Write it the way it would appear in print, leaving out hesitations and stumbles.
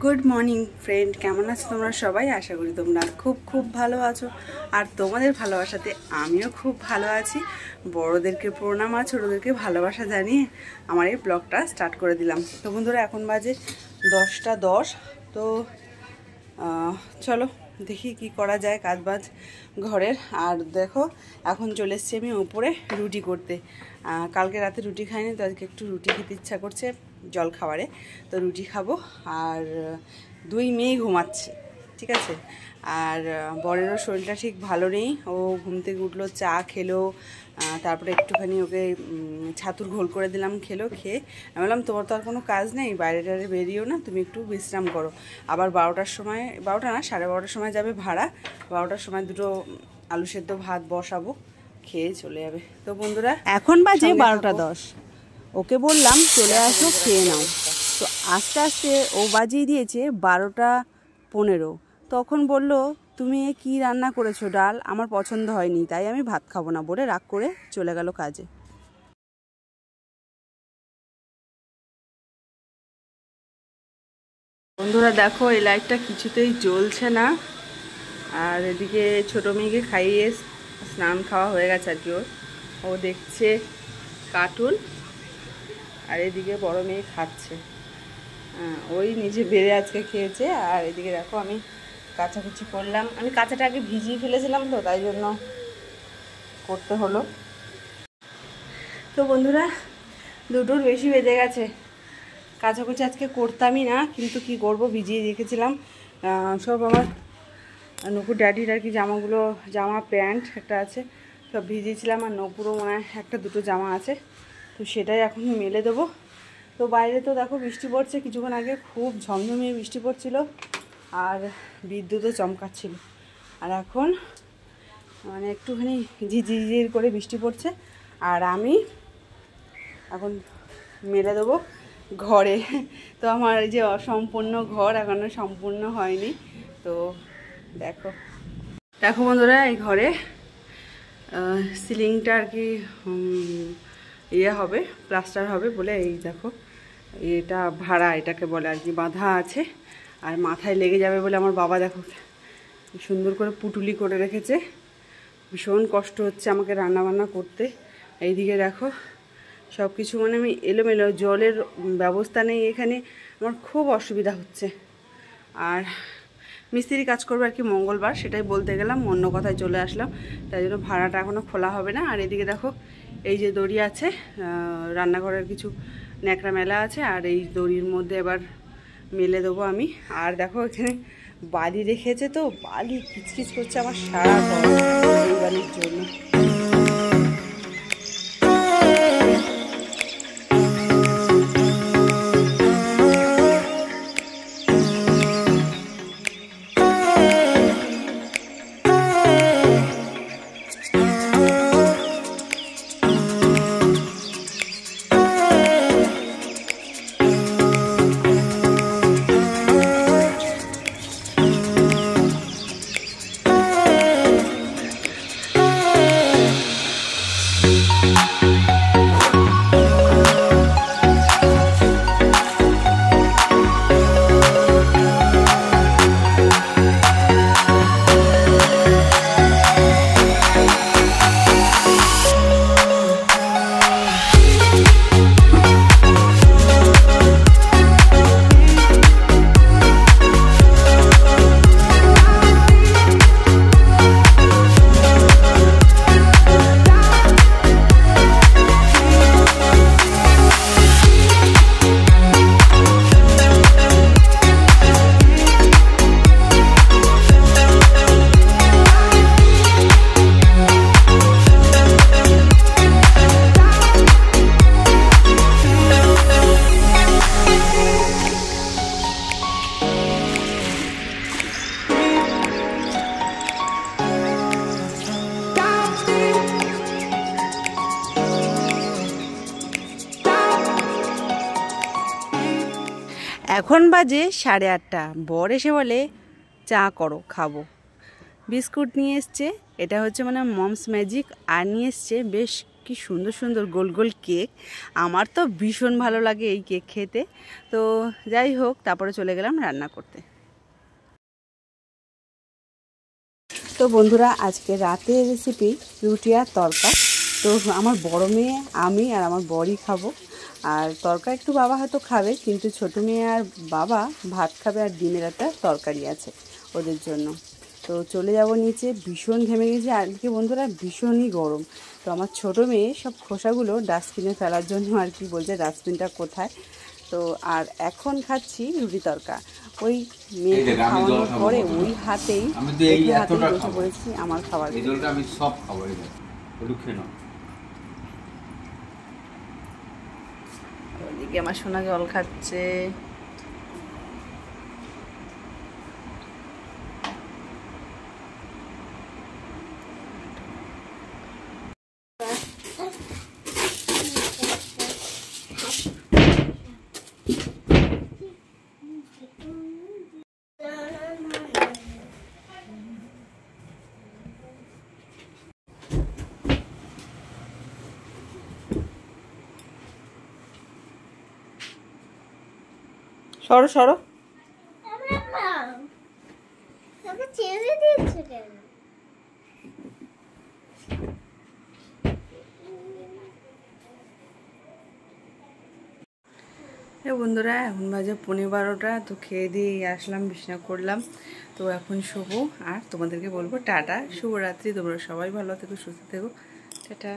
Good morning friend, কেমন আছো তোমরা সবাই? আশা করি তোমরা খুব খুব ভালো আছো। আর তোমাদের ভালোবাসাতে আমিও খুব ভালো আছি। বড়োদেরকে প্রণাম আর ছোটোদেরকে ভালোবাসা জানিয়ে আমার এই ব্লগটা স্টার্ট করে দিলাম। তো বন্ধুরা, এখন বাজে 10টা 10। তো চলো দেখি কি করা যায় কাজবাজ ঘরের। আর দেখো, এখন চলে এসেছি আমি উপরে রুটি করতে। কালকে রাতে রুটি খাইনি, তো আজকে একটু রুটি খেতে ইচ্ছা করছে জল খাবারে। তো রুটি খাবো। আর 2 মেয়ে ঘুমাচ্ছে, ঠিক আছে। আর বরেরও শরীরটা ঠিক ভালো নেই। ও ঘুম থেকে উঠলো, চা খেলো, তারপরে একটুখানি ওকে ছাতুর ঘোল করে দিলাম, খেলো। খেয়ে আমি বললাম তোমার তো আর কোনো কাজ নেই, বাইরে টাইরে বেরিয়েও না, তুমি একটু বিশ্রাম করো। আবার 12টার সময়, 12টা না 12:30টার সময় যাবে ভাড়া। 12টার সময় 2টো আলু সেদ্ধ ভাত বসাবো, খেয়ে চলে যাবে। তো বন্ধুরা, এখন বাজে 12টা 10। ওকে বললাম চলে আসো, খেয়ে নাও। তো আস্তে আস্তে ও বাজিয়ে দিয়েছে 12টা 15। তখন বলল তুমি কি রান্না করেছো? ডাল আমার পছন্দ হয়নি, তাই আমি ভাত খাবো না বলে রাগ করে চলে গেল কাজে। বন্ধুরা দেখো, এই লাইটটা কিছুতেই জ্বলছে না। আর এদিকে ছোটো মেয়েকে খাইয়ে স্নান খাওয়া হয়ে গেছে আর কি। ও দেখছে কার্টুন, আর এদিকে বড় মেয়ে খাচ্ছে। ওই নিজে বেড়ে আজকে খেয়েছে। আর এদিকে দেখো আমি কাচাকুচি করলাম। আমি কাঁচাটা আগে ভিজিয়ে ফেলেছিলাম, তো তাই জন্য করতে হলো। তো বন্ধুরা, 2টোর বেশি বেজে গেছে। কাচাকুচি আজকে করতামই না, কিন্তু কি করব, ভিজিয়ে রেখেছিলাম সব। আমার নকুর ড্যাডির আর কি জামাগুলো, জামা প্যান্ট একটা আছে, সব ভিজিয়েছিলাম। আর নকুরও মনে হয় 1-2টো জামা আছে, তো সেটাই এখন মেলে দেবো। তো বাইরে তো দেখো বৃষ্টি পড়ছে, কিছুক্ষণ আগে খুব ঝমঝমিয়ে বৃষ্টি পড়ছিল, আর বিদ্যুৎও চমকাচ্ছিল। আর এখন মানে একটুখানি ঝিঝির করে বৃষ্টি পড়ছে। আর আমি এখন মেলে দেবো ঘরে। তো আমার এই যে অসম্পূর্ণ ঘর এখনও সম্পূর্ণ হয়নি। তো দেখো দেখো বন্ধুরা, এই ঘরে সিলিংটা আর কি ইয়ে হবে, প্লাস্টার হবে বলে, এই দেখো এটা ভাড়া এটাকে বলে আর কি, বাঁধা আছে। আর মাথায় লেগে যাবে বলে আমার বাবা দেখো সুন্দর করে পুটুলি করে রেখেছে। ভীষণ কষ্ট হচ্ছে আমাকে রান্নাবান্না করতে। এইদিকে দেখো সব কিছু মানে আমি এলোমেলো, জলের ব্যবস্থা নেই এখানে, আমার খুব অসুবিধা হচ্ছে। আর মিস্ত্রি কাজ করবে আর কি মঙ্গলবার, সেটাই বলতে গেলাম, অন্য কথায় চলে আসলাম। তাই জন্য ভাড়াটা এখনও খোলা হবে না। আর এদিকে দেখো এই যে দড়ি আছে, রান্নাঘরের কিছু ন্যাকড়া মেলা আছে, আর এই দড়ির মধ্যে এবার মেলে দেবো আমি। আর দেখো এখানে বালি রেখেছে, তো বালি কিচকিচ করছে আমার সারা ঘর এই বালির জন্য। এখন বাজে 8:30। বর এসে বলে চা করো খাবো। বিস্কুট নিয়ে এসছে, এটা হচ্ছে মানে মমস ম্যাজিক। আর নিয়ে এসছে বেশ কি সুন্দর সুন্দর গোল গোল কেক। আমার তো ভীষণ ভালো লাগে এই কেক খেতে। তো যাই হোক, তারপরে চলে গেলাম রান্না করতে। তো বন্ধুরা, আজকে রাতের রেসিপি রুটি আর তরকা। তো আমার বড় মেয়ে, আমি আর আমার বরই খাবো। আর তরকা একটু বাবা হয়তো খাবে, কিন্তু ছোটো মেয়ে আর বাবা ভাত খাবে, আর ডিমের একটা তরকারি আছে ওদের জন্য। তো চলে যাব নিচে, ভীষণ ঘেমে গেছে আজকে বন্ধুরা, ভীষণই গরম। তো আমার ছোটো মেয়ে সব খোসাগুলো ডাস্টবিনে ফেলার জন্য আর কি বলছে, ডাস্টবিনটা কোথায়। তো আর এখন খাচ্ছি রুটি তরকা। ওই মেয়েকে খাওয়ানোর পরে ওই হাতেই বসে পড়েছি আমার খাবার। আমি সব খাবো, ওদিকে আমার সোনা জল খাচ্ছে। সরো সরো। বন্ধুরা, এখন বাজে 11:15। তো খেয়ে দিয়ে আসলাম, বিছানা করলাম। তো এখন শোবো, আর তোমাদেরকে বলবো টাটা, শুভরাত্রি। তোমরা সবাই ভালো থেকো, সুস্থ থেকো, টাটা।